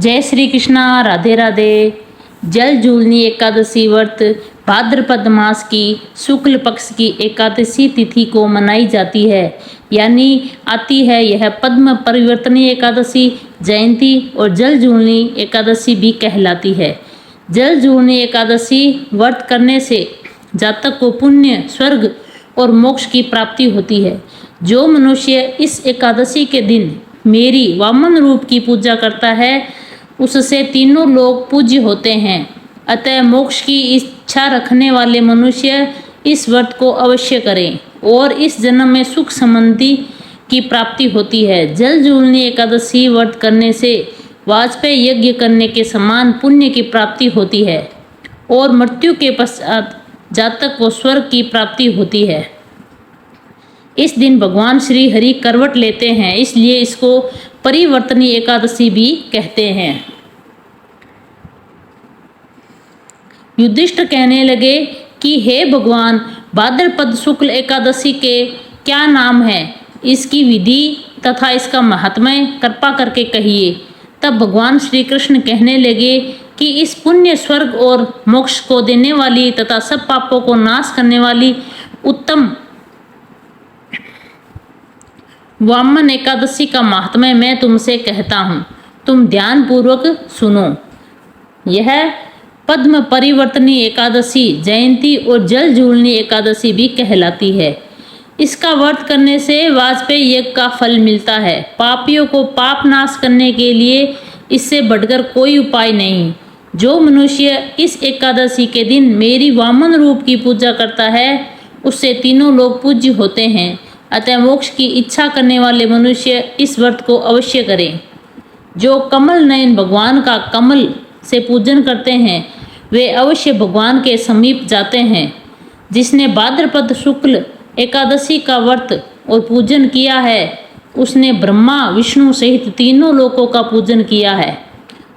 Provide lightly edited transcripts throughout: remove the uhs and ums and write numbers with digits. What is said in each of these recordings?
जय श्री कृष्णा। राधे राधे। जल जूलनी एकादशी व्रत भाद्रपद मास की शुक्ल पक्ष की एकादशी तिथि को मनाई जाती है, यानी आती है। यह पद्म परिवर्तनी एकादशी, जयंती और जल जूलनी एकादशी भी कहलाती है। जल जूलनी एकादशी व्रत करने से जातक को पुण्य, स्वर्ग और मोक्ष की प्राप्ति होती है। जो मनुष्य इस एकादशी के दिन मेरी वामन रूप की पूजा करता है, उससे तीनों लोग पूज्य होते हैं। अतः मोक्ष की इच्छा रखने वाले मनुष्य इस व्रत को अवश्य करें और इस जन्म में सुख समृद्धि की प्राप्ति होती है। जल जूलनी एकादशी व्रत करने से वाजपेयी यज्ञ करने के समान पुण्य की प्राप्ति होती है और मृत्यु के पश्चात जातक को स्वर्ग की प्राप्ति होती है। इस दिन भगवान श्री हरि करवट लेते हैं, इसलिए इसको परिवर्तनी एकादशी भी कहते हैं। युधिष्ठिर कहने लगे कि हे भगवान, भाद्रपद शुक्ल एकादशी के क्या नाम है, इसकी विधि तथा इसका महात्म्य कृपा करके कहिए। तब भगवान श्री कृष्ण कहने लगे कि इस पुण्य, स्वर्ग और मोक्ष को देने वाली तथा सब पापों को नाश करने वाली उत्तम वामन एकादशी का महात्म्य मैं तुमसे कहता हूँ, तुम ध्यान पूर्वक सुनो। यह पद्म परिवर्तनी एकादशी, जयंती और जल जूलनी एकादशी भी कहलाती है। इसका व्रत करने से वाजपेयी यज्ञ का फल मिलता है। पापियों को पाप नाश करने के लिए इससे बढ़कर कोई उपाय नहीं। जो मनुष्य इस एकादशी के दिन मेरी वामन रूप की पूजा करता है, उससे तीनों लोग पूज्य होते हैं। अतः मोक्ष की इच्छा करने वाले मनुष्य इस व्रत को अवश्य करें। जो कमल नयन भगवान का कमल से पूजन करते हैं, वे अवश्य भगवान के समीप जाते हैं। जिसने भाद्रपद शुक्ल एकादशी का व्रत और पूजन किया है, उसने ब्रह्मा विष्णु सहित तीनों लोकों का पूजन किया है।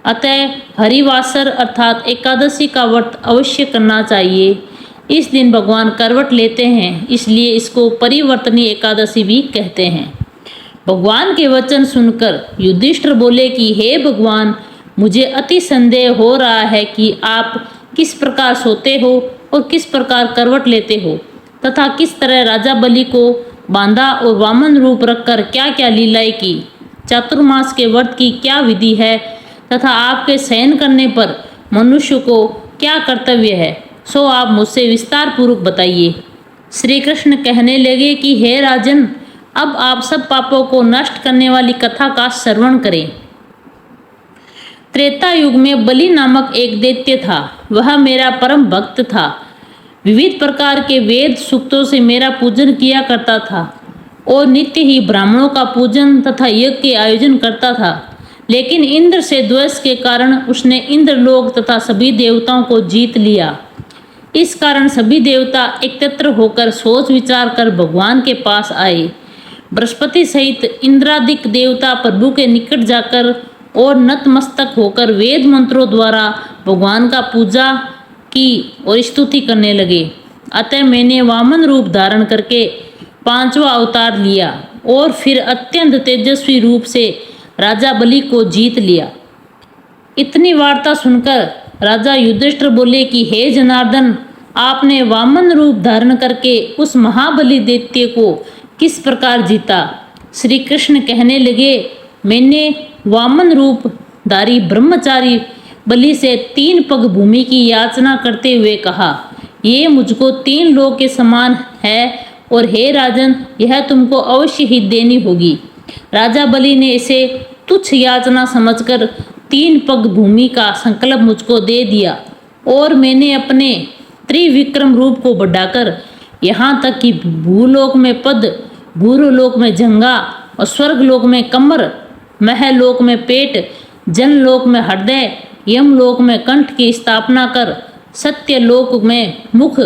अतः हरिवासर अर्थात एकादशी का व्रत अवश्य करना चाहिए। इस दिन भगवान करवट लेते हैं, इसलिए इसको परिवर्तनी एकादशी भी कहते हैं। भगवान के वचन सुनकर युधिष्ठिर बोले कि हे भगवान, मुझे अति संदेह हो रहा है कि आप किस प्रकार सोते हो और किस प्रकार करवट लेते हो, तथा किस तरह राजा बलि को बांधा और वामन रूप रखकर क्या क्या लीलाएं की। चातुर्मास के व्रत की क्या विधि है तथा आपके शयन करने पर मनुष्य को क्या कर्तव्य है, सो आप मुझसे विस्तार पूर्वक बताइए। श्री कृष्ण कहने लगे कि हे राजन, अब आप सब पापों को नष्ट करने वाली कथा का श्रवण करें। त्रेता युग में बलि नामक एक दैत्य था। वह मेरा परम भक्त था। विविध प्रकार के वेद सूक्तों से मेरा पूजन किया करता था और नित्य ही ब्राह्मणों का पूजन तथा यज्ञ के आयोजन करता था। लेकिन इंद्र से द्वेष के कारण उसने इंद्रलोक तथा सभी देवताओं को जीत लिया। इस कारण सभी देवता एकत्र होकर सोच विचार कर भगवान के पास आए। बृहस्पति सहित इंद्रादिक देवता प्रभु के निकट जाकर और नतमस्तक होकर वेद मंत्रों द्वारा भगवान का पूजा की और स्तुति करने लगे। अतः मैंने वामन रूप धारण करके 5वां अवतार लिया और फिर अत्यंत तेजस्वी रूप से राजा बलि को जीत लिया। इतनी वार्ता सुनकर राजा युधिष्ठिर बोले कि हे जनार्दन, आपने वामन रूप धारण करके उस महाबली दैत्य को किस प्रकार जीता। श्री कृष्ण कहने लगे, मैंने वामन रूप धारी ब्रह्मचारी बलि से 3 पग भूमि की याचना करते हुए कहा, ये मुझको 3 लोक के समान है और हे राजन, यह तुमको अवश्य ही देनी होगी। राजा बलि ने इसे तुच्छ याचना समझकर 3 पग भूमि का संकल्प मुझको दे दिया और मैंने अपने त्रिविक्रम रूप को बढ़ाकर यहाँ तक कि भूलोक में पद, भूलोक में जंगा और स्वर्गलोक में कमर, महलोक में पेट, जनलोक में हृदय, यमलोक में कंठ की स्थापना कर सत्यलोक में मुख,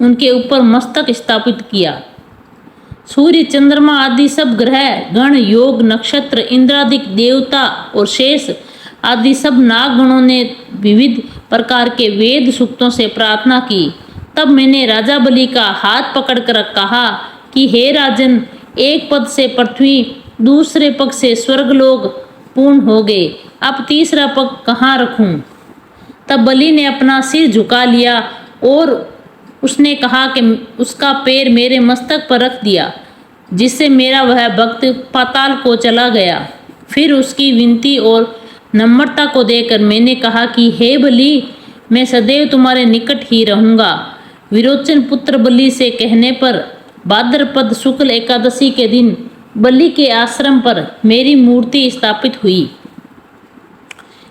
उनके ऊपर मस्तक स्थापित किया। सूर्य, चंद्रमा आदि सब ग्रह, गण, योग, नक्षत्र, इंद्रादिक देवता और शेष आदि सब नागगणों ने विविध प्रकार के वेद सूक्तों से प्रार्थना की। तब मैंने राजा बलि का हाथ पकड़कर कहा कि हे राजन, एक पद से पृथ्वी, दूसरे पग से स्वर्गलोक पूर्ण हो गए, अब तीसरा पग कहाँ रखूं? तब बलि ने अपना सिर झुका लिया और उसने कहा कि उसका पैर मेरे मस्तक पर रख दिया, जिससे मेरा वह भक्त पाताल को चला गया। फिर उसकी विनती और नम्रता को देखकर मैंने कहा कि हे बलि, मैं सदैव तुम्हारे निकट ही रहूंगा। विरोचन पुत्र बलि से कहने पर भाद्रपद शुक्ल एकादशी के दिन बलि के आश्रम पर मेरी मूर्ति स्थापित हुई।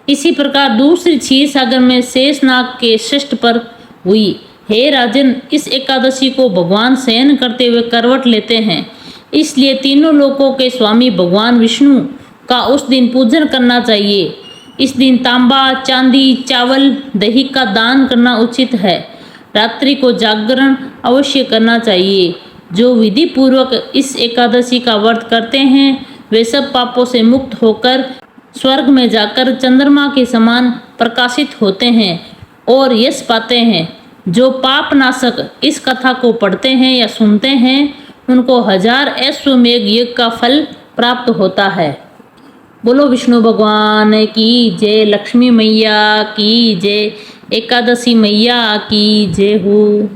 इसी प्रकार दूसरी क्षीर सागर में शेषनाग के शिष्ट पर हुई। हे राजन, इस एकादशी को भगवान शयन करते हुए करवट लेते हैं, इसलिए तीनों लोकों के स्वामी भगवान विष्णु का उस दिन पूजन करना चाहिए। इस दिन तांबा, चांदी, चावल, दही का दान करना उचित है। रात्रि को जागरण अवश्य करना चाहिए। जो विधि पूर्वक इस एकादशी का व्रत करते हैं वे सब पापों से मुक्त होकर स्वर्ग में जाकर चंद्रमा के समान प्रकाशित होते हैं और यश पाते हैं। जो पाप नाशक इस कथा को पढ़ते हैं या सुनते हैं उनको 1000 अश्वमेघ यज्ञ का फल प्राप्त होता है। बोलो विष्णु भगवान की जय, लक्ष्मी मैया की जय, एकादशी मैया की जय हो।